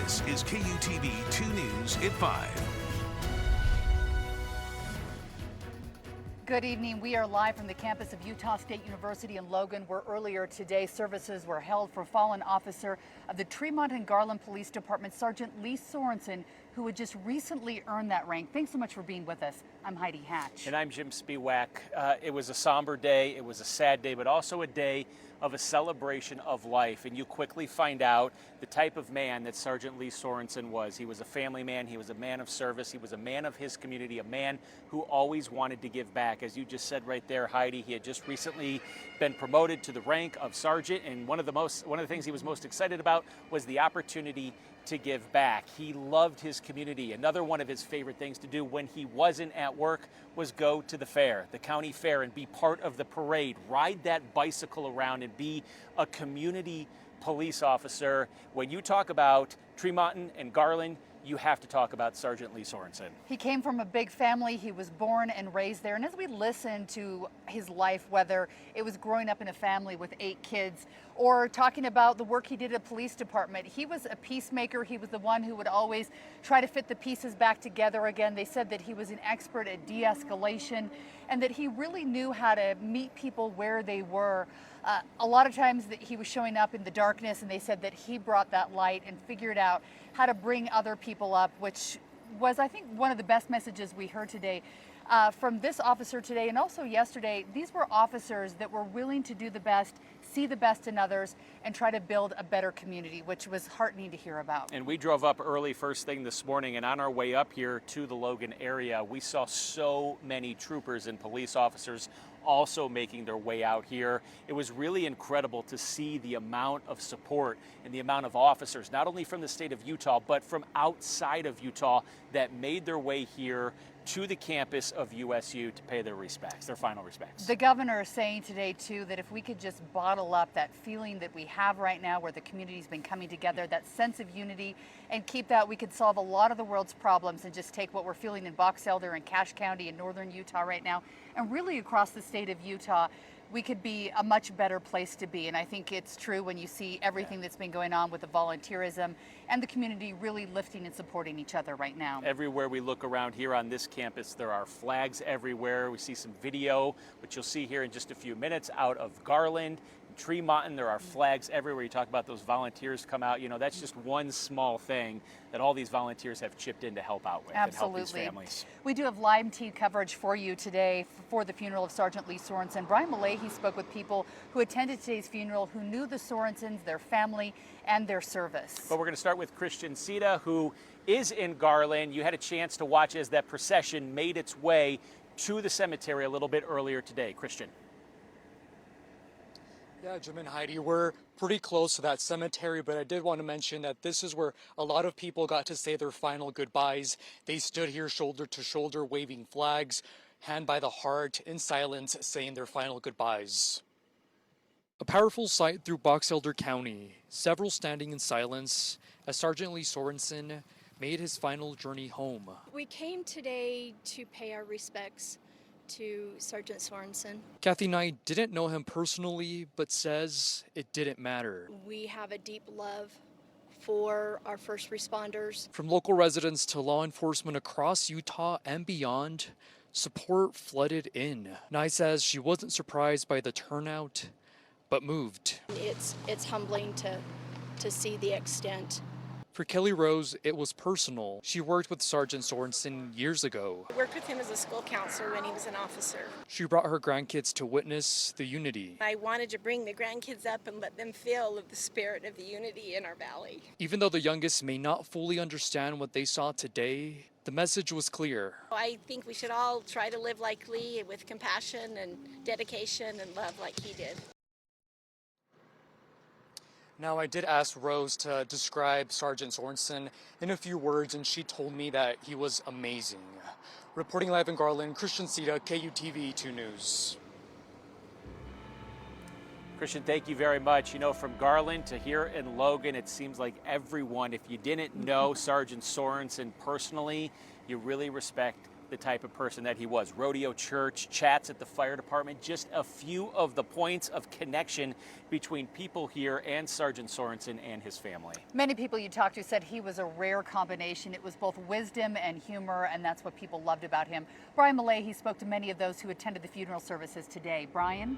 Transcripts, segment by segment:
This is KUTV 2 News at 5. Good evening. We are live from the campus of Utah State University in Logan, where earlier today services were held for fallen officer of the Tremonton-Garland Police Department, Sergeant Lee Sorensen, who had just recently earned that rank. Thanks so much for being with us. I'm Heidi Hatch. And I'm Jim Spiewak. It was a somber day. It was a sad day, but also a day of a celebration of life. And you quickly find out the type of man that Sergeant Lee Sorensen was. He was a family man. He was a man of service. He was a man of his community, a man who always wanted to give back. As you just said right there, Heidi, he had just recently been promoted to the rank of sergeant. And one of the things he was most excited about was the opportunity to give back. He loved his community. Another one of his favorite things to do when he wasn't at work was go to the fair, the county fair, and be part of the parade, ride that bicycle around and be a community police officer. When you talk about Tremonton and Garland, you have to talk about Sergeant Lee Sorensen. He came from a big family. He was born and raised there. And as we listen to his life, whether it was growing up in a family with 8 kids or talking about the work he did at the police department, he was a peacemaker. He was the one who would always try to fit the pieces back together again. They said that he was an expert at de-escalation and that he really knew how to meet people where they were. A lot of times that he was showing up in the darkness, and they said that he brought that light and figured out how to bring other people up, which was, I think, one of the best messages we heard today from this officer today and also yesterday. These were officers that were willing to do the best, see the best in others, and try to build a better community, which was heartening to hear about. And we drove up early first thing this morning, and on our way up here to the Logan area, we saw so many troopers and police officers also making their way out here. It was really incredible to see the amount of support and the amount of officers, not only from the state of Utah, but from outside of Utah, that made their way here to the campus of USU to pay their respects, their final respects. The governor is saying today, too, that if we could just bottle up that feeling that we have right now where the community's been coming together, that sense of unity, and keep that, we could solve a lot of the world's problems and just take what we're feeling in Box Elder and Cache County in northern Utah right now, and really across the state of Utah, we could be a much better place to be. And I think it's true when you see everything that's been going on with the volunteerism and the community really lifting and supporting each other right now. Everywhere we look around here on this campus, there are flags everywhere. We see some video, which you'll see here in just a few minutes, out of Garland. Tremonton, there are flags everywhere. You talk about those volunteers come out. You know, that's just one small thing that all these volunteers have chipped in to help out with. Absolutely. And help these families. We do have live team coverage for you today for the funeral of Sergeant Lee Sorensen. Brian Malahy spoke with people who attended today's funeral, who knew the Sorensens, their family, and their service. But we're going to start with Christian Sita, who is in Garland. You had a chance to watch as that procession made its way to the cemetery a little bit earlier today. Christian. Yeah, Jim and Heidi, we're pretty close to that cemetery, but I did want to mention that this is where a lot of people got to say their final goodbyes. They stood here shoulder to shoulder, waving flags, hand by the heart, in silence, saying their final goodbyes. A powerful sight through Box Elder County, several standing in silence as Sergeant Lee Sorensen made his final journey home. We came today to pay our respects to Sergeant Sorensen. Kathy Knight didn't know him personally, but says it didn't matter. We have a deep love for our first responders. From local residents to law enforcement across Utah and beyond, support flooded in. Knight says she wasn't surprised by the turnout, but moved. It's humbling to see the extent. For Kelly Rose, it was personal. She worked with Sergeant Sorensen years ago. I worked with him as a school counselor when he was an officer. She brought her grandkids to witness the unity. I wanted to bring the grandkids up and let them feel of the spirit of the unity in our valley. Even though the youngest may not fully understand what they saw today, the message was clear. I think we should all try to live like Lee, with compassion and dedication and love like he did. Now, I did ask Rose to describe Sergeant Sorensen in a few words, and she told me that he was amazing. Reporting live in Garland, Christian Sita, KUTV 2 News. Christian, thank you very much. You know, from Garland to here in Logan, it seems like everyone, if you didn't know Sergeant Sorensen personally, you really respect the type of person that he was. Rodeo church, chats at the fire department, just a few of the points of connection between people here and Sergeant Sorensen and his family. Many people you talked to said he was a rare combination. It was both wisdom and humor, and that's what people loved about him. Brian Millay spoke to many of those who attended the funeral services today. Brian?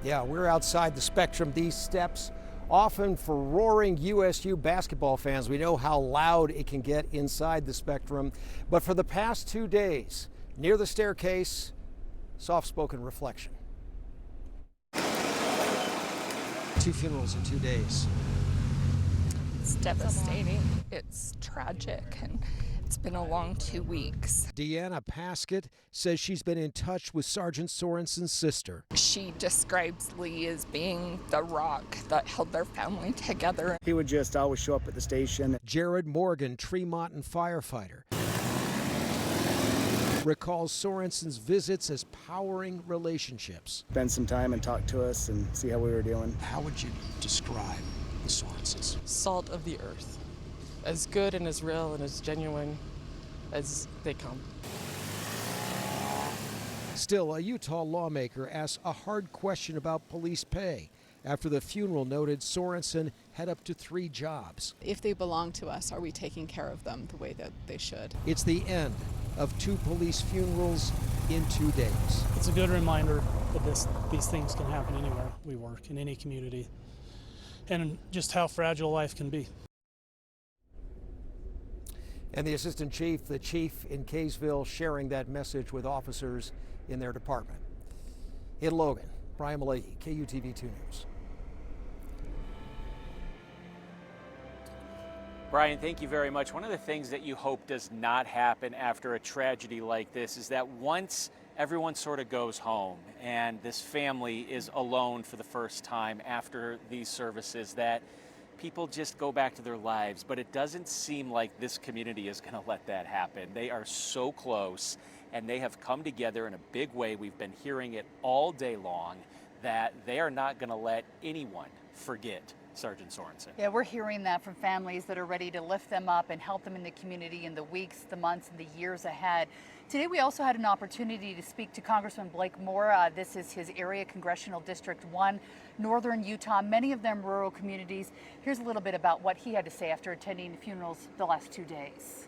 Yeah, we're outside the Spectrum. These steps, often for roaring USU basketball fans, we know how loud it can get inside the Spectrum. But for the past 2 days, near the staircase, soft-spoken reflection. 2 funerals in 2 days. It's devastating. It's tragic, and it's been a long 2 weeks. Deanna Paskett says she's been in touch with Sergeant Sorensen's sister. She describes Lee as being the rock that held their family together. He would just always show up at the station. Jared Morgan, Tremonton firefighter, recalls Sorensen's visits as powering relationships. Spend some time and talk to us and see how we were doing. How would you describe the Sorensens? Salt of the earth. As good and as real and as genuine as they come. Still, a Utah lawmaker asks a hard question about police pay after the funeral noted Sorensen had up to 3 jobs. If they belong to us, are we taking care of them the way that they should? It's the end of 2 police funerals in 2 days. It's a good reminder that these things can happen anywhere we work, in any community, and just how fragile life can be. And the assistant chief, the chief in Kaysville, sharing that message with officers in their department. In Logan, Brian Millay, KUTV 2 News. Brian, thank you very much. One of the things that you hope does not happen after a tragedy like this is that once everyone sort of goes home and this family is alone for the first time after these services, that people just go back to their lives. But it doesn't seem like this community is going to let that happen. They are so close, and they have come together in a big way. We've been hearing it all day long, that they are not going to let anyone forget Sergeant Sorensen. Yeah, we're hearing that from families that are ready to lift them up and help them in the community in the weeks, the months, and the years ahead. Today we also had an opportunity to speak to Congressman Blake Moore. This is his area, Congressional District 1, Northern Utah, many of them rural communities. Here's a little bit about what he had to say after attending funerals the last 2 days.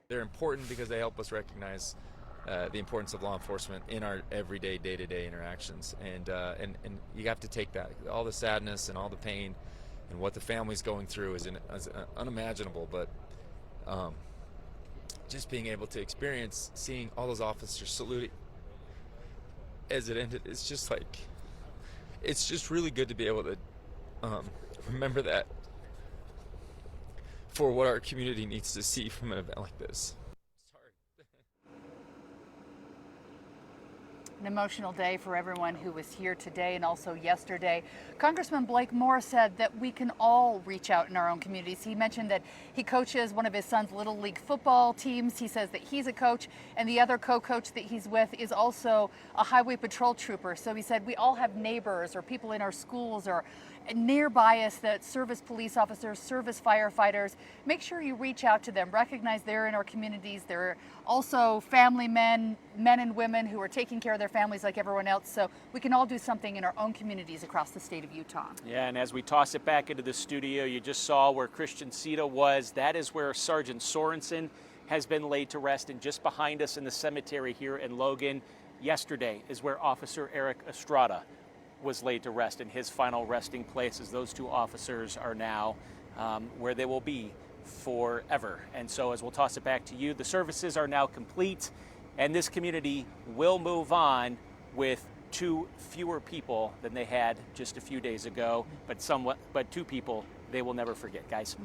They're important because they help us recognize the importance of law enforcement in our everyday, day-to-day interactions, and you have to take that, all the sadness and all the pain and what the family's going through is unimaginable, but just being able to experience seeing all those officers saluting as it ended, it's just like, it's just really good to be able to remember that for what our community needs to see from an event like this. An emotional day for everyone who was here today and also yesterday. Congressman Blake Moore said that we can all reach out in our own communities. He mentioned that he coaches one of his son's Little League football teams. He says that he's a coach, and the other co-coach that he's with is also a highway patrol trooper. So he said we all have neighbors or people in our schools or nearby us that service police officers, service firefighters. Make sure you reach out to them. Recognize they're in our communities. They're also family men and women who are taking care of their families like everyone else. So we can all do something in our own communities across the state of Utah. Yeah, and as we toss it back into the studio, you just saw where Christian Cita was. That is where Sergeant Sorensen has been laid to rest, and just behind us in the cemetery here in Logan, yesterday is where Officer Eric Estrada was laid to rest in his final resting place, as those 2 officers are now where they will be forever. And so as we'll toss it back to you, the services are now complete, and this community will move on with 2 fewer people than they had just a few days ago, but 2 people they will never forget, guys.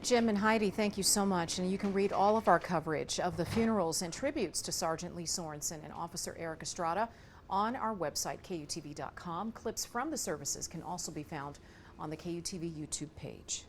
Jim and Heidi, thank you so much. And you can read all of our coverage of the funerals and tributes to Sergeant Lee Sorensen and Officer Eric Estrada on our website, KUTV.com. Clips from the services can also be found on the KUTV YouTube page.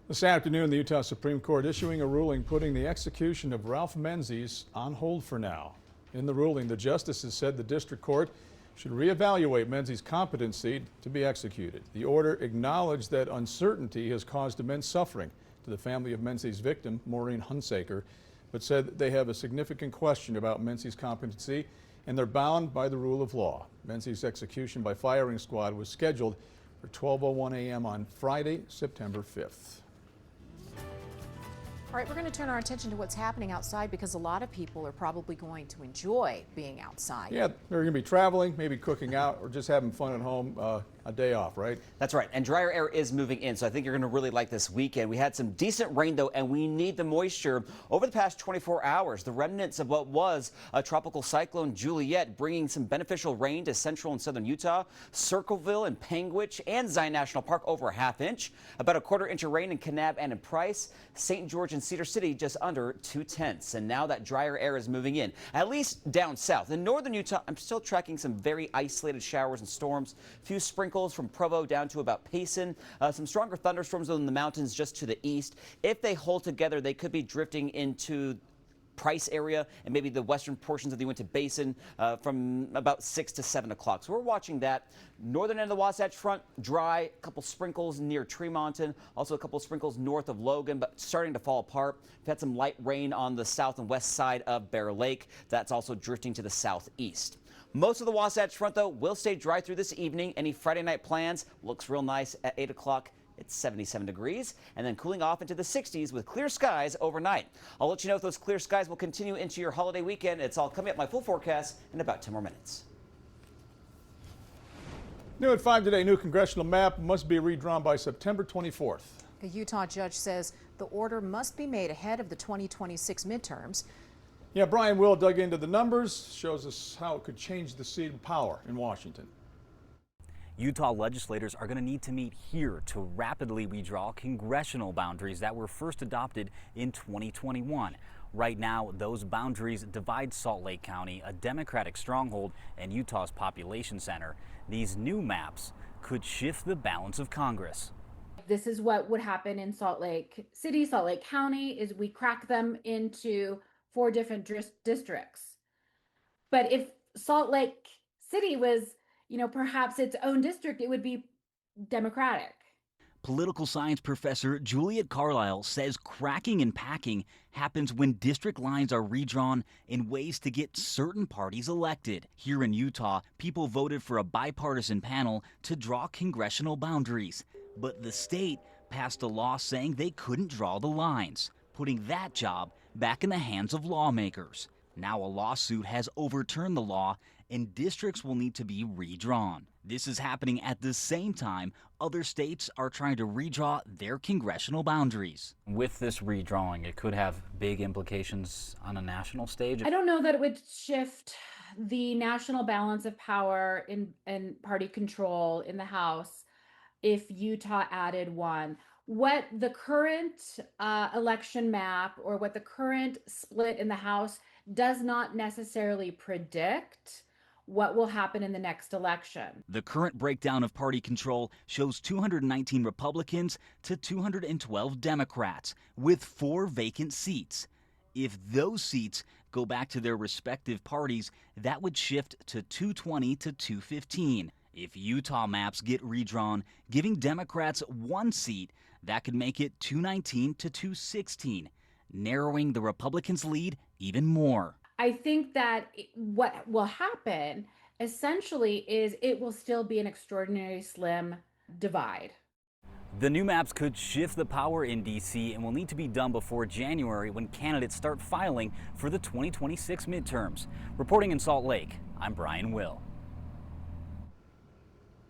This afternoon, the Utah Supreme Court issuing a ruling putting the execution of Ralph Menzies on hold for now. In the ruling, the justices said the district court should reevaluate Menzies' competency to be executed. The order acknowledged that uncertainty has caused immense suffering to the family of Menzies' victim, Maureen Hunsaker, but said they have a significant question about Menzies' competency and they're bound by the rule of law. Menzies' execution by firing squad was scheduled for 12:01 a.m. on Friday, September 5th. All right, we're going to turn our attention to what's happening outside because a lot of people are probably going to enjoy being outside. Yeah, they're going to be traveling, maybe cooking out, or just having fun at home, a day off, right? That's right, and drier air is moving in, so I think you're going to really like this weekend. We had some decent rain, though, and we need the moisture. Over the past 24 hours, the remnants of what was a tropical cyclone Juliet bringing some beneficial rain to central and southern Utah, Circleville and Panguitch and Zion National Park over a ½ inch, about a ¼ inch of rain in Kanab and in Price, St. George and Cedar City just under 2/10. And now that drier air is moving in, at least down south. In northern Utah, I'm still tracking some very isolated showers and storms, a few sprinkles from Provo down to about Payson, some stronger thunderstorms in the mountains just to the east. If they hold together, they could be drifting into Price area and maybe the western portions of the Uinta Basin from about 6 to 7 o'clock. So we're watching that. Northern end of the Wasatch Front, dry, a couple sprinkles near Tremonton, also a couple sprinkles north of Logan, but starting to fall apart. We've had some light rain on the south and west side of Bear Lake. That's also drifting to the southeast. Most of the Wasatch Front, though, will stay dry through this evening. Any Friday night plans? Looks real nice at 8 o'clock. It's 77 degrees, and then cooling off into the 60s with clear skies overnight. I'll let you know if those clear skies will continue into your holiday weekend. It's all coming up my full forecast in about 10 more minutes. New at 5 today, new congressional map must be redrawn by September 24th. A Utah judge says the order must be made ahead of the 2026 midterms. Yeah, Brian Will dug into the numbers, shows us how it could change the seat of power in Washington. Utah legislators are going to need to meet here to rapidly redraw congressional boundaries that were first adopted in 2021. Right now, those boundaries divide Salt Lake County, a Democratic stronghold, and Utah's population center. These new maps could shift the balance of Congress. This is what would happen in Salt Lake City, Salt Lake County, is we crack them into 4 different districts. But if Salt Lake City was, perhaps its own district, it would be Democratic. Political science professor Juliet Carlisle says cracking and packing happens when district lines are redrawn in ways to get certain parties elected. Here in Utah, people voted for a bipartisan panel to draw congressional boundaries. But the state passed a law saying they couldn't draw the lines, putting that job back in the hands of lawmakers. Now a lawsuit has overturned the law and districts will need to be redrawn. This is happening at the same time other states are trying to redraw their congressional boundaries. With this redrawing, it could have big implications on a national stage. I don't know that it would shift the national balance of power and party control in the House if Utah added one. What the current election map or what the current split in the House does not necessarily predict what will happen in the next election. The current breakdown of party control shows 219 Republicans to 212 Democrats, with 4 vacant seats. If those seats go back to their respective parties, that would shift to 220 to 215. If Utah maps get redrawn, giving Democrats 1 seat, that could make it 219 to 216, narrowing the Republicans' lead even more. I think that what will happen essentially is it will still be an extraordinarily slim divide. The new maps could shift the power in D.C. and will need to be done before January when candidates start filing for the 2026 midterms. Reporting in Salt Lake, I'm Brian Will.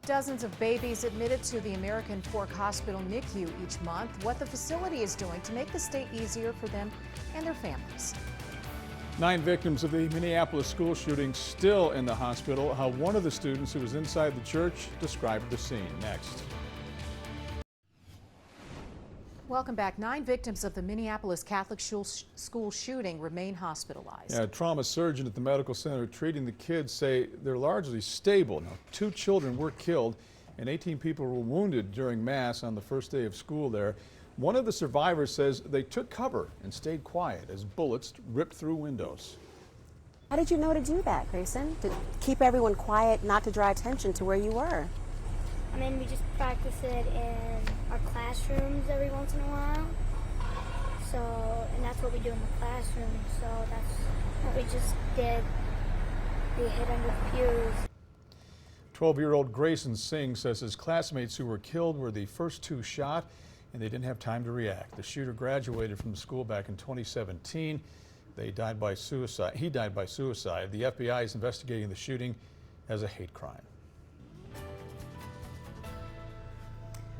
Dozens of babies admitted to the American Fork Hospital NICU each month. What the facility is doing to make the stay easier for them and their families. 9 victims of the Minneapolis school shooting still in the hospital. How one of the students who was inside the church described the scene. Next. Welcome back. 9 victims of the Minneapolis Catholic school shooting remain hospitalized. Yeah, a trauma surgeon at the medical center treating the kids say they're largely stable. Now, 2 children were killed and 18 people were wounded during Mass on the first day of school there. One of the survivors says they took cover and stayed quiet as bullets ripped through windows. How did you know to do that, Grayson? To keep everyone quiet, not to draw attention to where you were? I mean, we just practice it in our classrooms every once in a while. and that's what we do in the classroom. So that's what we just did. We hid under the pews. 12-year-old Grayson Singh says his classmates who were killed were the first two shot, and they didn't have time to react. The shooter graduated from the school back in 2017. He died by suicide. The FBI is investigating the shooting as a hate crime.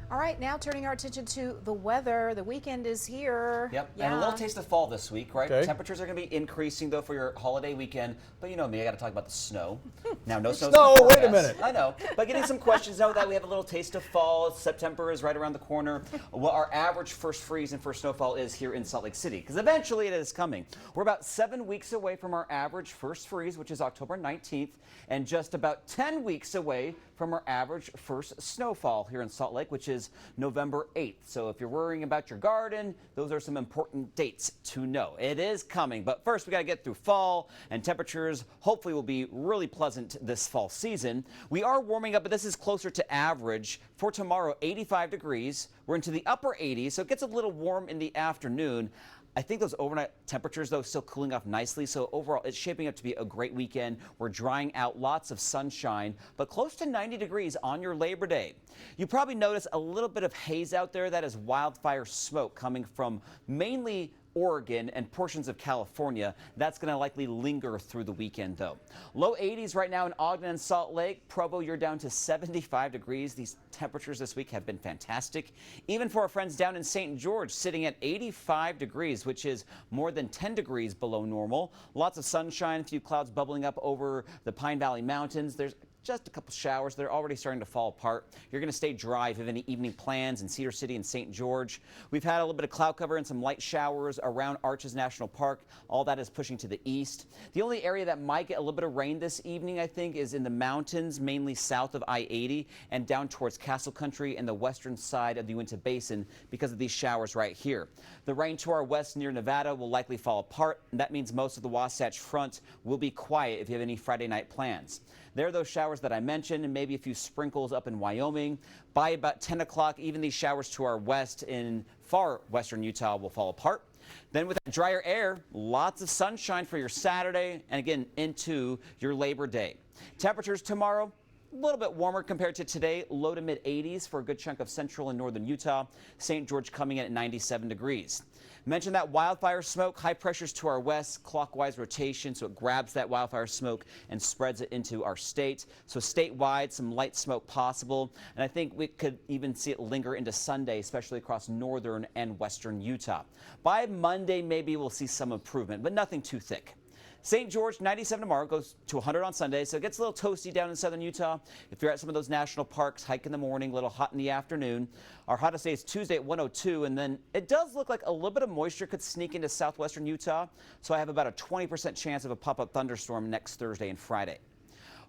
All right, now turning our attention to the weather. The weekend is here. Yep, yeah. and a little taste of fall this week, right? Okay. Temperatures are going to be increasing, though, for your holiday weekend. But you know me, I got to talk about the snow. Now, no snow. Snow, wait a minute. I know, but getting some questions now that we have a little taste of fall. September is right around the corner. What our average first freeze and first snowfall is here in Salt Lake City, because eventually it is coming. We're about 7 weeks away from our average first freeze, which is October 19th, and just about 10 weeks away from our average first snowfall here in Salt Lake, which is November 8th. So if you're worrying about your garden, those are some important dates to know. It is coming, but first we got to get through fall, and temperatures hopefully will be really pleasant this fall season. We are warming up, but this is closer to average. For tomorrow, 85 degrees. We're into the upper 80s, so it gets a little warm in the afternoon. I think those overnight temperatures, though, still cooling off nicely. So overall, it's shaping up to be a great weekend. We're drying out, lots of sunshine, but close to 90 degrees on your Labor Day. You probably notice a little bit of haze out there. That is wildfire smoke coming from mainly Oregon and portions of California. That's going to likely linger through the weekend, though. Low 80s right now in Ogden and Salt Lake. Provo, you're down to 75 degrees. These temperatures this week have been fantastic. Even for our friends down in St. George, sitting at 85 degrees, which is more than 10 degrees below normal. Lots of sunshine, a few clouds bubbling up over the Pine Valley Mountains. There's just a couple showers. They're already starting to fall apart. You're going to stay dry if you have any evening plans in Cedar City and St. George. We've had a little bit of cloud cover and some light showers around Arches National Park. All that is pushing to the east. The only area that might get a little bit of rain this evening, I think, is in the mountains, mainly south of I-80 and down towards Castle Country and the western side of the Uinta Basin because of these showers right here. The rain to our west near Nevada will likely fall apart, and that means most of the Wasatch Front will be quiet if you have any Friday night plans. There are those showers that I mentioned, and maybe a few sprinkles up in Wyoming. By about 10 o'clock, even these showers to our west in far western Utah will fall apart. Then with that drier air, lots of sunshine for your Saturday and again into your Labor Day. Temperatures tomorrow, a little bit warmer compared to today, low to mid 80s for a good chunk of central and northern Utah. St. George coming in at 97 degrees. Mentioned that wildfire smoke, high pressures to our west, clockwise rotation, so it grabs that wildfire smoke and spreads it into our state. So statewide, some light smoke possible, and I think we could even see it linger into Sunday, especially across northern and western Utah. By Monday, maybe we'll see some improvement, but nothing too thick. St. George, 97 tomorrow, goes to 100 on Sunday, so it gets a little toasty down in southern Utah. If you're at some of those national parks, hike in the morning, a little hot in the afternoon. Our hottest day is Tuesday at 102, and then it does look like a little bit of moisture could sneak into southwestern Utah, so I have about a 20% chance of a pop-up thunderstorm next Thursday and Friday.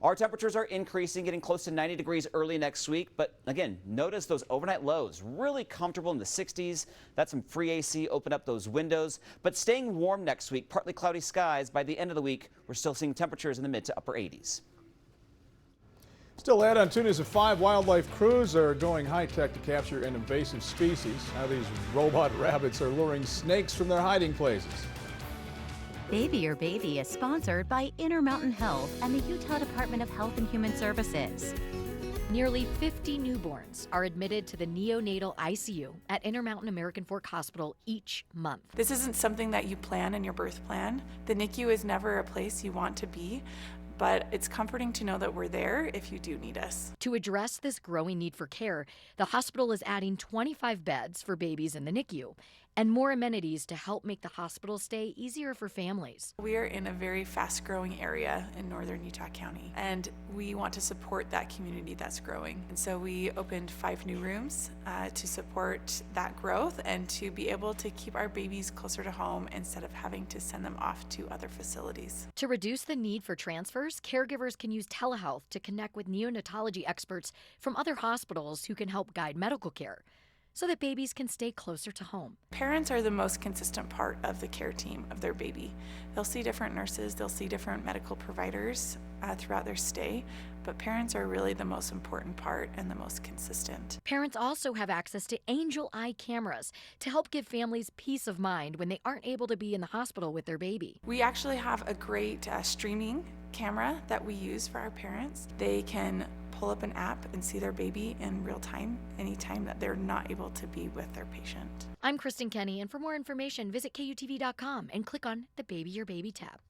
Our temperatures are increasing, getting close to 90 degrees early next week. But again, notice those overnight lows, really comfortable in the 60s. That's some free AC, open up those windows. But staying warm next week, partly cloudy skies. By the end of the week, we're still seeing temperatures in the mid to upper 80s. Still ahead on 2 News at 5, wildlife crews are going high-tech to capture an invasive species. Now these robot rabbits are luring snakes from their hiding places. Baby Your Baby is sponsored by Intermountain Health and the Utah Department of Health and Human Services. Nearly 50 newborns are admitted to the neonatal ICU at Intermountain American Fork Hospital each month. This isn't something that you plan in your birth plan. The NICU is never a place you want to be, but it's comforting to know that we're there if you do need us. To address this growing need for care, the hospital is adding 25 beds for babies in the NICU and more amenities to help make the hospital stay easier for families. We are in a very fast-growing area in northern Utah County, and we want to support that community that's growing. And so we opened 5 new rooms to support that growth and to be able to keep our babies closer to home instead of having to send them off to other facilities. To reduce the need for transfers, caregivers can use telehealth to connect with neonatology experts from other hospitals who can help guide medical care. so that babies can stay closer to home. Parents are the most consistent part of the care team of their baby. They'll see different nurses, they'll see different medical providers throughout their stay, but parents are really the most important part and the most consistent. Parents also have access to Angel Eye cameras to help give families peace of mind when they aren't able to be in the hospital with their baby. We actually have a great streaming camera that we use for our parents. They can pull up an app and see their baby in real time anytime that they're not able to be with their patient. I'm Kristen Kenny, and for more information, visit KUTV.com and click on the Baby Your Baby tab.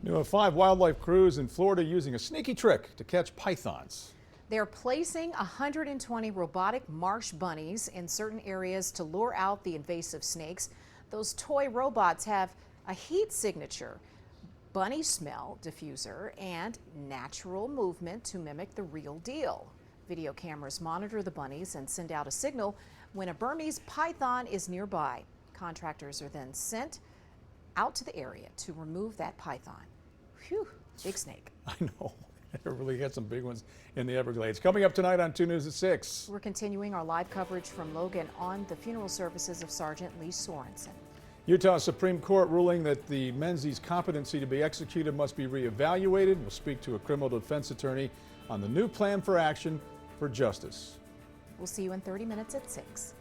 New of 5 wildlife crews in Florida using a sneaky trick to catch pythons. They're placing 120 robotic marsh bunnies in certain areas to lure out the invasive snakes. Those toy robots have a heat signature, bunny smell diffuser, and natural movement to mimic the real deal. Video cameras monitor the bunnies and send out a signal when a Burmese python is nearby. Contractors are then sent out to the area to remove that python. Phew, big snake. I know. It really had some big ones in the Everglades. Coming up tonight on 2 News at 6. We're continuing our live coverage from Logan on the funeral services of Sergeant Lee Sorensen. Utah Supreme Court ruling that the Menzies' competency to be executed must be reevaluated. We'll speak to a criminal defense attorney on the new plan for action for justice. We'll see you in 30 minutes at 6.